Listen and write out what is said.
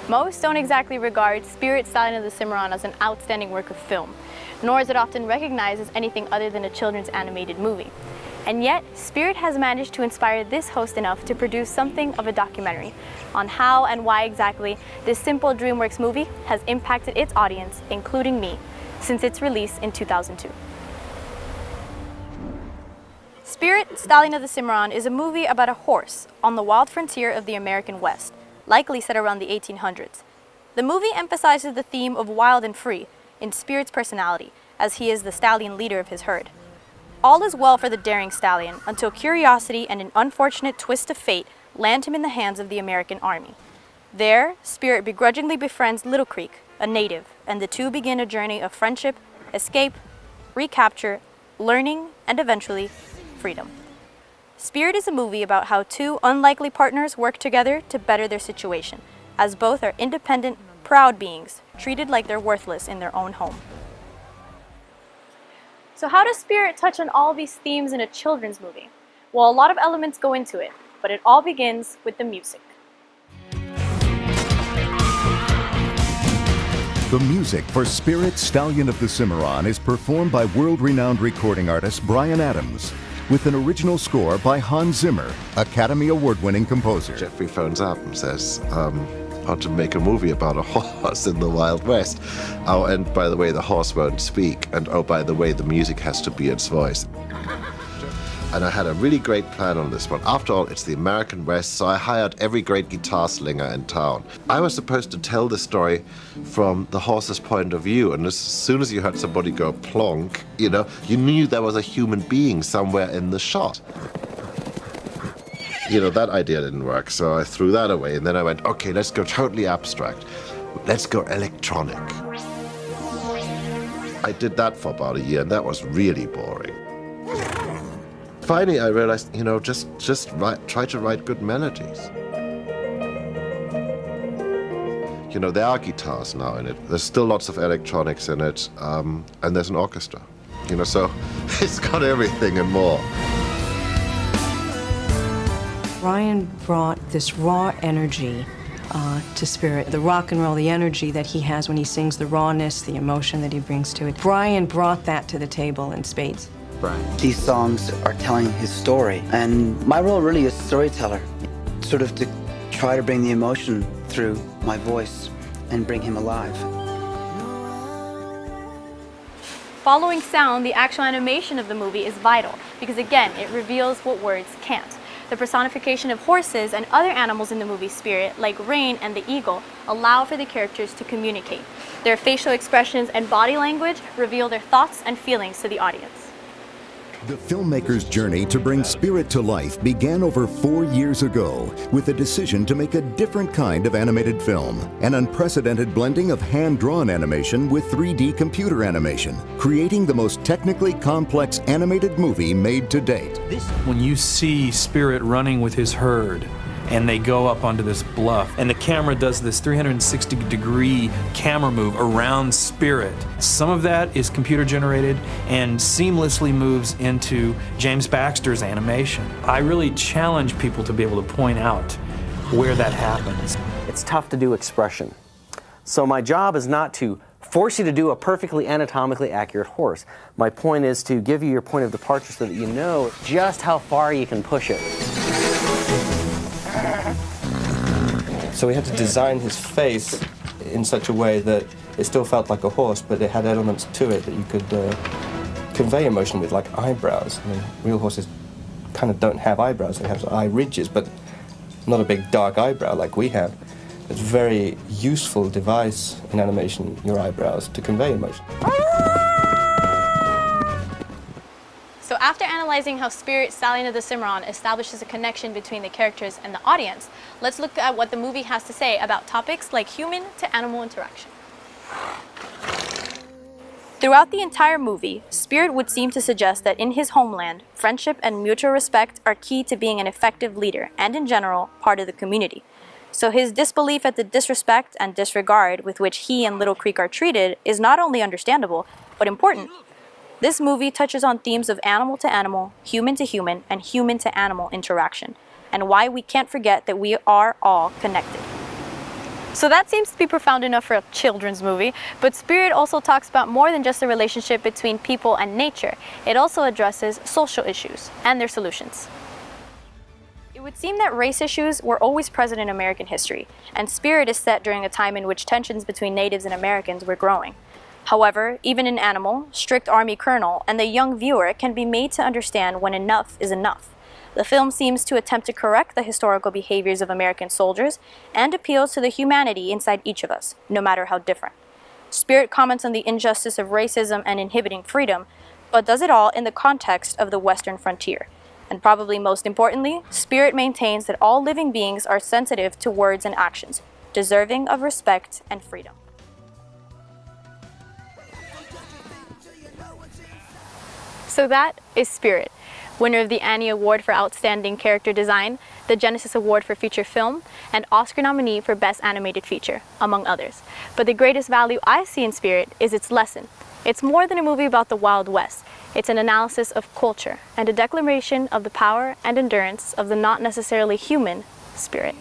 Most don't exactly regard Spirit, Stallion of the Cimarron as an outstanding work of film, nor is it often recognized as anything other than a children's animated movie. And yet, Spirit has managed to inspire this host enough to produce something of a documentary on how and why exactly this simple DreamWorks movie has impacted its audience, including me, since its release in 2002. Spirit, Stallion of the Cimarron is a movie about a horse on the wild frontier of the American West, likely set around the 1800s. The movie emphasizes the theme of wild and free in Spirit's personality, as he is the stallion leader of his herd. All is well for the daring stallion until curiosity and an unfortunate twist of fate land him in the hands of the American army. There, Spirit begrudgingly befriends Little Creek, a native, and the two begin a journey of friendship, escape, recapture, learning, and eventually, freedom. Spirit is a movie about how two unlikely partners work together to better their situation, as both are independent, proud beings, treated like they're worthless in their own home. So how does Spirit touch on all these themes in a children's movie? Well, a lot of elements go into it, but it all begins with the music. The music for Spirit, Stallion of the Cimarron is performed by world-renowned recording artist Brian Adams, with an original score by Hans Zimmer, Academy Award-winning composer. Jeffrey phones up and says, how to make a movie about a horse in the Wild West. Oh, and by the way, the horse won't speak. And oh, by the way, the music has to be its voice. And I had a really great plan on this one. After all, it's the American West, so I hired every great guitar slinger in town. I was supposed to tell the story from the horse's point of view, and as soon as you heard somebody go plonk, you knew there was a human being somewhere in the shot. That idea didn't work, so I threw that away, and then I went, okay, let's go totally abstract. Let's go electronic. I did that for about a year, and that was really boring. Finally, I realized, just try to write good melodies. There are guitars now in it. There's still lots of electronics in it, and there's an orchestra. So it's got everything and more. Brian brought this raw energy to Spirit, the rock and roll, the energy that he has when he sings, the rawness, the emotion that he brings to it. Brian brought that to the table in spades. Brian. These songs are telling his story, and my role really is storyteller, sort of to try to bring the emotion through my voice and bring him alive. Following sound, the actual animation of the movie is vital because, again, it reveals what words can't. The personification of horses and other animals in the movie Spirit, like Rain and the eagle, allow for the characters to communicate. Their facial expressions and body language reveal their thoughts and feelings to the audience. The filmmaker's journey to bring Spirit to life began over 4 years ago with a decision to make a different kind of animated film, an unprecedented blending of hand-drawn animation with 3D computer animation, creating the most technically complex animated movie made to date. When you see Spirit running with his herd, and they go up onto this bluff, and the camera does this 360-degree camera move around Spirit. Some of that is computer generated and seamlessly moves into James Baxter's animation. I really challenge people to be able to point out where that happens. It's tough to do expression. So my job is not to force you to do a perfectly anatomically accurate horse. My point is to give you your point of departure so that you know just how far you can push it. So we had to design his face in such a way that it still felt like a horse, but it had elements to it that you could convey emotion with, like eyebrows. I mean, real horses kind of don't have eyebrows. They have eye ridges, but not a big dark eyebrow like we have. It's a very useful device in animation, your eyebrows, to convey emotion. So after analyzing how Spirit, Stallion of the Cimarron establishes a connection between the characters and the audience, let's look at what the movie has to say about topics like human to animal interaction. Throughout the entire movie, Spirit would seem to suggest that in his homeland, friendship and mutual respect are key to being an effective leader and, in general, part of the community. So his disbelief at the disrespect and disregard with which he and Little Creek are treated is not only understandable, but important. This movie touches on themes of animal to animal, human to human, and human to animal interaction, and why we can't forget that we are all connected. So that seems to be profound enough for a children's movie, but Spirit also talks about more than just the relationship between people and nature. It also addresses social issues and their solutions. It would seem that race issues were always present in American history, and Spirit is set during a time in which tensions between natives and Americans were growing. However, even an animal, strict army colonel, and the young viewer can be made to understand when enough is enough. The film seems to attempt to correct the historical behaviors of American soldiers and appeals to the humanity inside each of us, no matter how different. Spirit comments on the injustice of racism and inhibiting freedom, but does it all in the context of the Western frontier. And probably most importantly, Spirit maintains that all living beings are sensitive to words and actions, deserving of respect and freedom. So that is Spirit, winner of the Annie Award for Outstanding Character Design, the Genesis Award for Feature Film, and Oscar nominee for Best Animated Feature, among others. But the greatest value I see in Spirit is its lesson. It's more than a movie about the Wild West. It's an analysis of culture and a declaration of the power and endurance of the not necessarily human spirit.